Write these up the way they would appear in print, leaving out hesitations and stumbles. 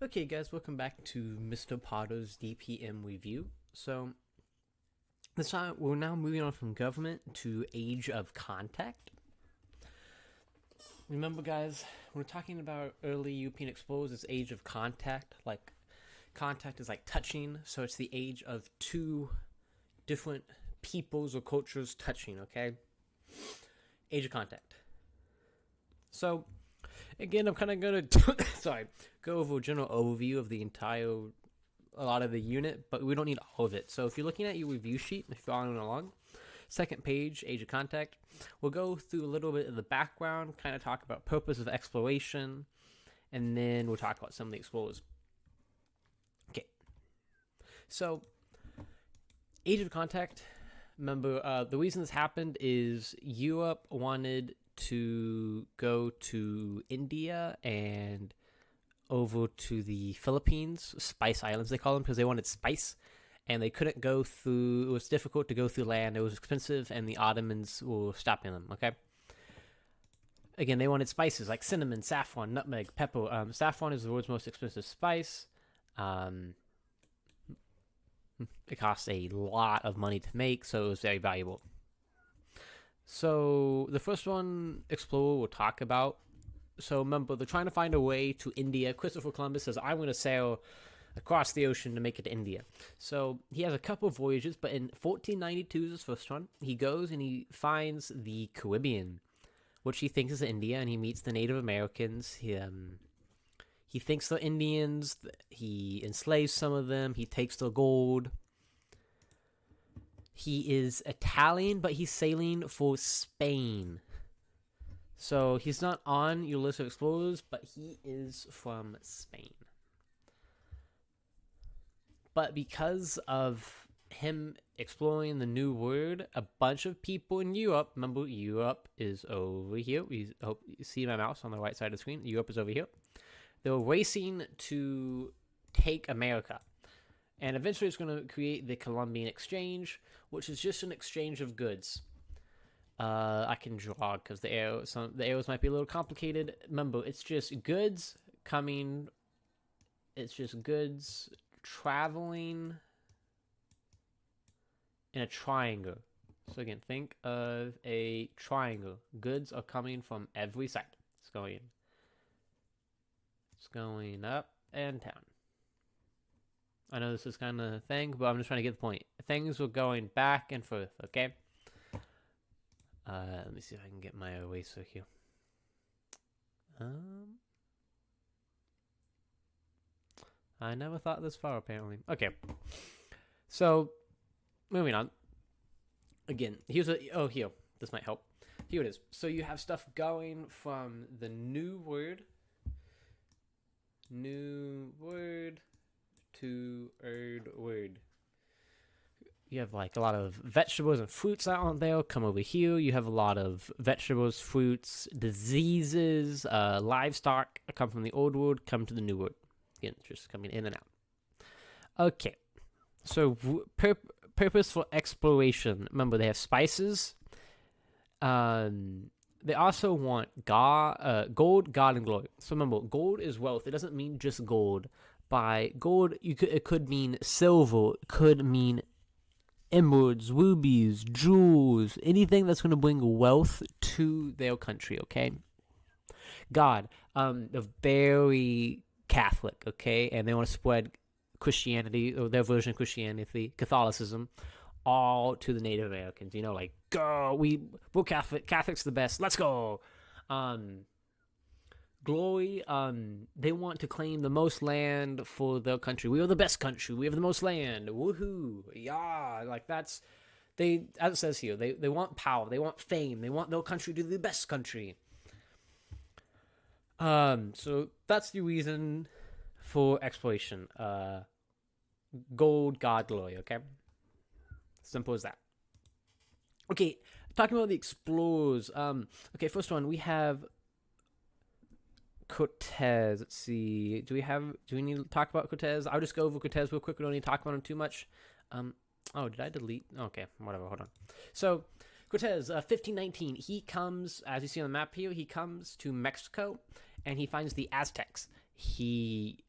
Okay, guys, welcome back to Mr. Potter's DPM review. So, this time we're now moving on from government to Age of Contact. Remember, guys, when we're talking about early European explorers, it's Age of Contact. Like, contact is like touching, so it's the age of two different peoples or cultures touching, okay? Age of Contact. So, again, I'm kind of going to go over a general overview of the entire a lot of the unit, but we don't need all of it. So if you're looking at your review sheet, if you're following along, second page, Age of Contact, we'll go through a little bit of the background, kind of talk about purpose of exploration, and then we'll talk about some of the explorers. Okay, so Age of Contact, remember, the reason this happened is Europe wanted to go to India and over to the Philippines, Spice Islands they call them, because they wanted spice, and they couldn't go through. It was difficult to go through land. It was expensive, and the Ottomans were stopping them. Okay. Again, they wanted spices like cinnamon, saffron, nutmeg, pepper. Saffron is the world's most expensive spice. It costs a lot of money to make, so it was very valuable. So the first one, Explorer, we'll talk about. So remember, they're trying to find a way to India. Christopher Columbus says, I'm going to sail across the ocean to make it to India. So he has a couple of voyages, but in 1492 is his first one. He goes and he finds the Caribbean, which he thinks is India, and he meets the Native Americans. He thinks they're Indians. He enslaves some of them. He takes their gold. He is Italian, but he's sailing for Spain. So he's not on your list of explorers, but he is from Spain. But because of him exploring the New World, a bunch of people in Europe, remember Europe is over here. I hope you see my mouse on the right side of the screen. Europe is over here. They were racing to take America. And eventually it's going to create the Columbian Exchange, which is just an exchange of goods. I can draw because the arrows might be a little complicated. Remember, it's just goods coming. It's just goods traveling in a triangle. So again, think of a triangle. Goods are coming from every side. It's going up and down. I know this is kind of a thing, but I'm just trying to get the point. Things were going back and forth, okay? Let me see if I can get my eraser here. I never thought this far, apparently. Okay. So, moving on. Again, here. This might help. Here it is. So you have stuff going from the New Word to Old Word. You have like a lot of vegetables and fruits out on there. Come over here. You have a lot of vegetables, fruits, diseases, livestock come from the old world, come to the new world. Again, just coming in and out. Okay. So purpose for exploration. Remember, they have spices. They also want gold, God, and glory. So remember, gold is wealth. It doesn't mean just gold. By gold, it could mean silver. It could mean emeralds, rubies, jewels, anything that's going to bring wealth to their country, okay? God, they're very Catholic, okay? And they want to spread Christianity, or their version of Christianity, Catholicism, all to the Native Americans. You know, like, go, we're Catholic, Catholic's the best, let's go. Glory, they want to claim the most land for their country. We are the best country. We have the most land. Woohoo. Yeah. Like as it says here, they want power. They want fame. They want their country to be the best country. So that's the reason for exploration. Gold, God, glory, okay? Simple as that. Okay, talking about the explorers. Okay, first one, we have Cortez. Let's see. Do we need to talk about Cortez? I'll just go over Cortez real quick. We don't need to talk about him too much. Did I delete? Okay, whatever. Hold on. So, Cortez, 1519. He comes, as you see on the map here, he comes to Mexico, and he finds the Aztecs. He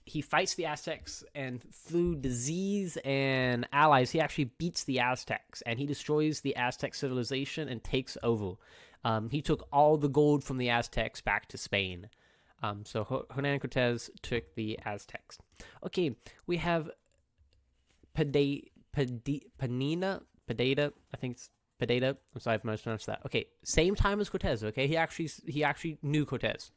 he fights the Aztecs, and through disease and allies, he actually beats the Aztecs, and he destroys the Aztec civilization and takes over. He took all the gold from the Aztecs back to Spain. So Hernan Cortez took the Aztecs. Okay, we have Padeta. I think it's Padeta. I'm sorry if I mispronounced that. Okay, same time as Cortez. Okay, he actually knew Cortez.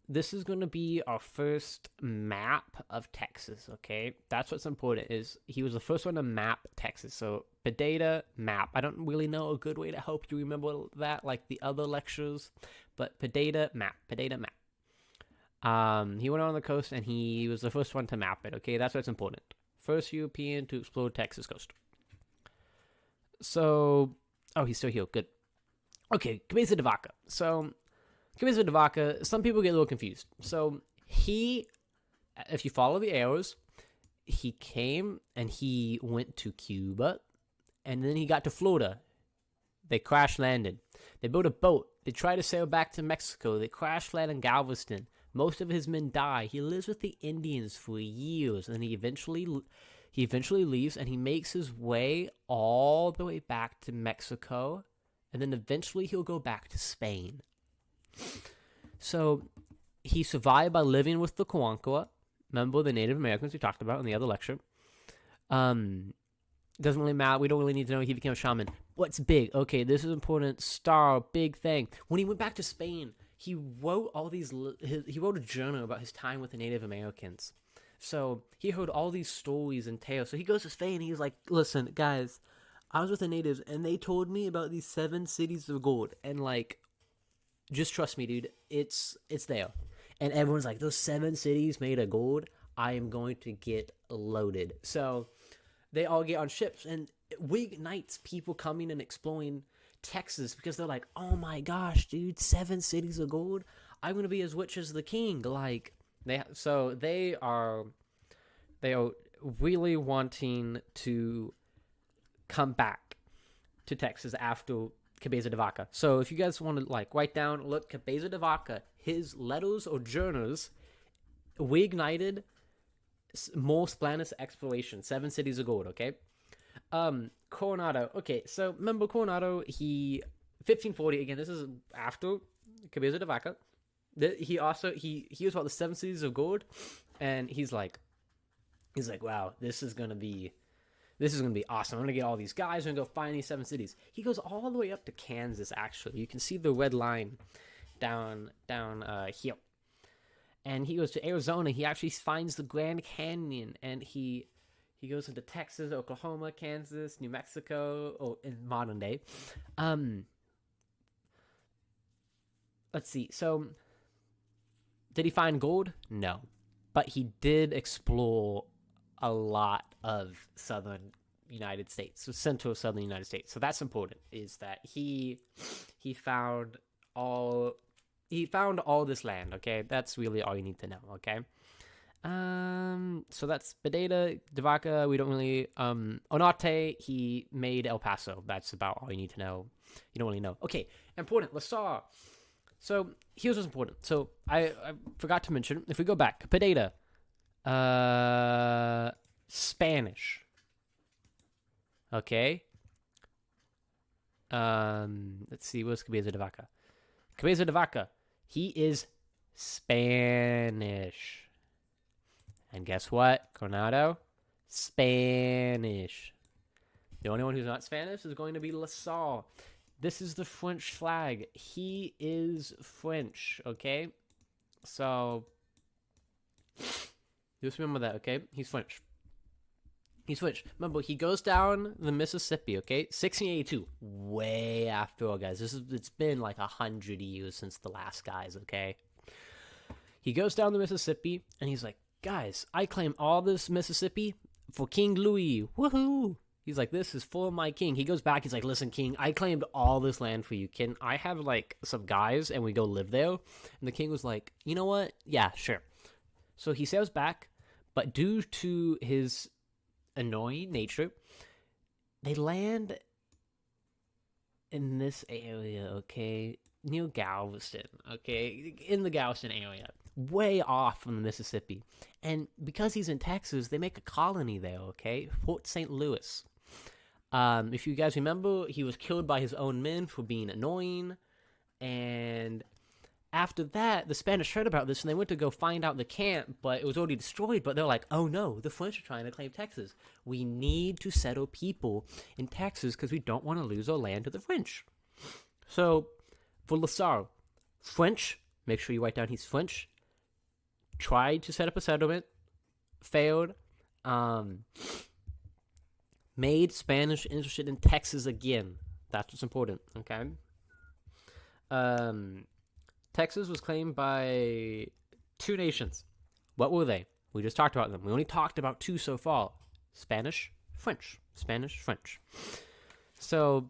This is going to be our first map of Texas, okay? That's what's important, is he was the first one to map Texas. So, Padeta map. I don't really know a good way to help you remember that, like the other lectures, but Padeta map. He went on the coast, and he was the first one to map it, okay? That's what's important. First European to explore Texas coast. So, oh, he's still here. Good. Okay, Cabeza de Vaca. So, Cabeza de Vaca, some people get a little confused. So he, if you follow the arrows, he came and he went to Cuba, and then he got to Florida. They crash landed. They built a boat. They tried to sail back to Mexico. They crash landed in Galveston. Most of his men die. He lives with the Indians for years, and he eventually leaves, and he makes his way all the way back to Mexico, and then eventually he'll go back to Spain. So he survived by living with the Kawankwa, remember the Native Americans we talked about in the other lecture. Doesn't really matter. We don't really need to know he became a shaman. What's big? Okay, this is important. Big thing. When he went back to Spain, he wrote he wrote a journal about his time with the Native Americans. So he heard all these stories and tales. So he goes to Spain and he's like, listen, guys, I was with the natives and they told me about these 7 cities of gold, and like, just trust me, dude. It's there. And everyone's like, those 7 cities made of gold, I am going to get loaded. So they all get on ships, and it reignites people coming and exploring Texas, because they're like, oh my gosh, dude, 7 cities of gold? I'm going to be as rich as the king. Like, they are really wanting to come back to Texas after Cabeza de Vaca. So if you guys want to like write down, look, Cabeza de Vaca, his letters or journals reignited more Spanish exploration, 7 cities of gold, okay? Coronado. Okay, so remember Coronado, 1540, again, this is after Cabeza de Vaca. He was about the 7 cities of gold, and he's like, wow, this is gonna be awesome. I'm gonna get all these guys and go find these 7 cities. He goes all the way up to Kansas. Actually, you can see the red line down here. And he goes to Arizona. He actually finds the Grand Canyon, and he goes into Texas, Oklahoma, Kansas, New Mexico, in modern day. Let's see. So, did he find gold? No, but he did explore a lot of southern United States, so central southern United States. So that's important, is that he found all this land, okay? That's really all you need to know, okay? So that's Padeta de Vaca. We don't really Onate, he made El Paso. That's about all you need to know. You don't really know. Okay, important. La Salle. So here's what's important. So I forgot to mention, if we go back, Padeta, Spanish. Okay. Let's see, what's Cabeza de Vaca? Cabeza de Vaca, he is Spanish. And guess what? Coronado, Spanish. The only one who's not Spanish is going to be La Salle. This is the French flag. He is French, okay? So, just remember that, okay? He's French. Remember, he goes down the Mississippi, okay? 1682, way after all, guys. It's been like 100 years since the last guys, okay? He goes down the Mississippi, and he's like, guys, I claim all this Mississippi for King Louis. Woohoo! He's like, this is for my king. He goes back, he's like, listen, king, I claimed all this land for you. Can I have, like, some guys and we go live there? And the king was like, you know what? Yeah, sure. So he sails back, but due to his annoying nature, they land in this area, okay? Near Galveston, okay? In the Galveston area. way off from the Mississippi. And because he's in Texas, they make a colony there, okay? Fort St. Louis. If you guys remember, he was killed by his own men for being annoying. And after that, the Spanish heard about this and they went to go find out the camp, but it was already destroyed. But they're like, oh no, the French are trying to claim Texas. We need to settle people in Texas because we don't want to lose our land to the French. So, for La Salle, French, make sure you write down he's French, tried to set up a settlement, failed, made Spanish interested in Texas again. That's what's important, okay? Texas was claimed by 2 nations. What were they? We just talked about them. We only talked about 2 so far. Spanish, French. Spanish, French. So,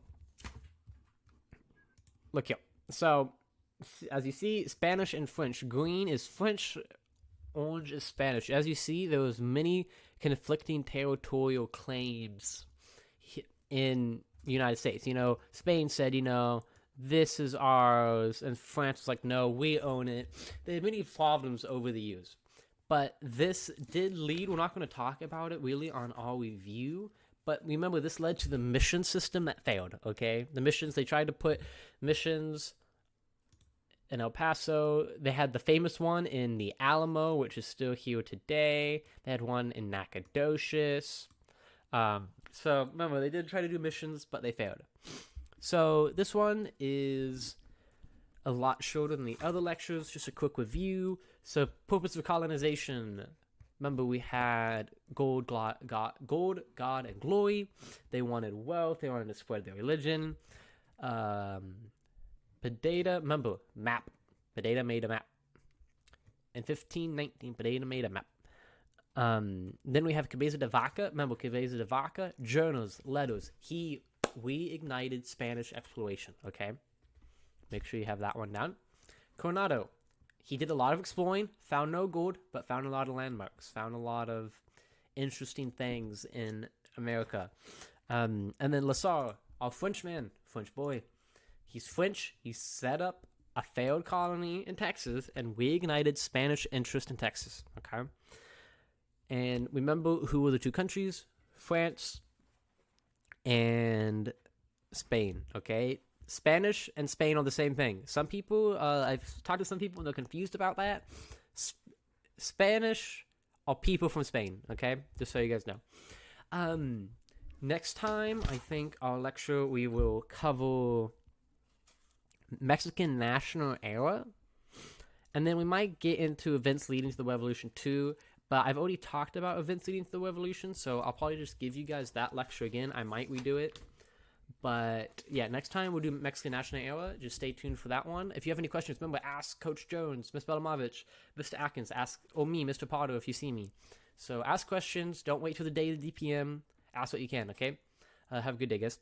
look here. So, as you see, Spanish and French. Green is French, orange is Spanish. As you see, there was many conflicting territorial claims in the United States. Spain said, this is ours, and France was like, no, we own it. There had many problems over the years. But this did lead, we're not going to talk about it really on our review, but remember, this led to the mission system that failed, okay? The missions, they tried to put missions in El Paso. They had the famous one in the Alamo, which is still here today. They had one in Nacogdoches. So remember, they did try to do missions, but they failed. So this one is a lot shorter than the other lectures. Just a quick review. So purpose of colonization. Remember, we had gold, God, and glory. They wanted wealth. They wanted to spread their religion. Pineda, remember, map. Pineda made a map. In 1519, Pineda made a map. Then we have Cabeza de Vaca. Remember, Cabeza de Vaca, journals, letters. We ignited Spanish exploration, okay? Make sure you have that one down. Coronado, he did a lot of exploring, found no gold, but found a lot of landmarks, found a lot of interesting things in America. And then La Salle, our French man, French boy. He's French. He set up a failed colony in Texas, and we ignited Spanish interest in Texas, okay? And remember who were the 2 countries? France and Spain, okay? Spanish and Spain are the same thing. Some people, I've talked to some people and they're confused about that. Spanish are people from Spain, okay? Just so you guys know. Next time, I think our lecture, we will cover Mexican national era. And then we might get into events leading to the revolution too. But I've already talked about events leading to the revolution, so I'll probably just give you guys that lecture again. I might redo it. But yeah, next time we'll do Mexican National Era. Just stay tuned for that one. If you have any questions, remember, ask Coach Jones, Miss Belamovich, Mr. Atkins, or me, Mr. Pardo, if you see me. So ask questions. Don't wait till the day of the DPM. Ask what you can, okay? Have a good day, guys.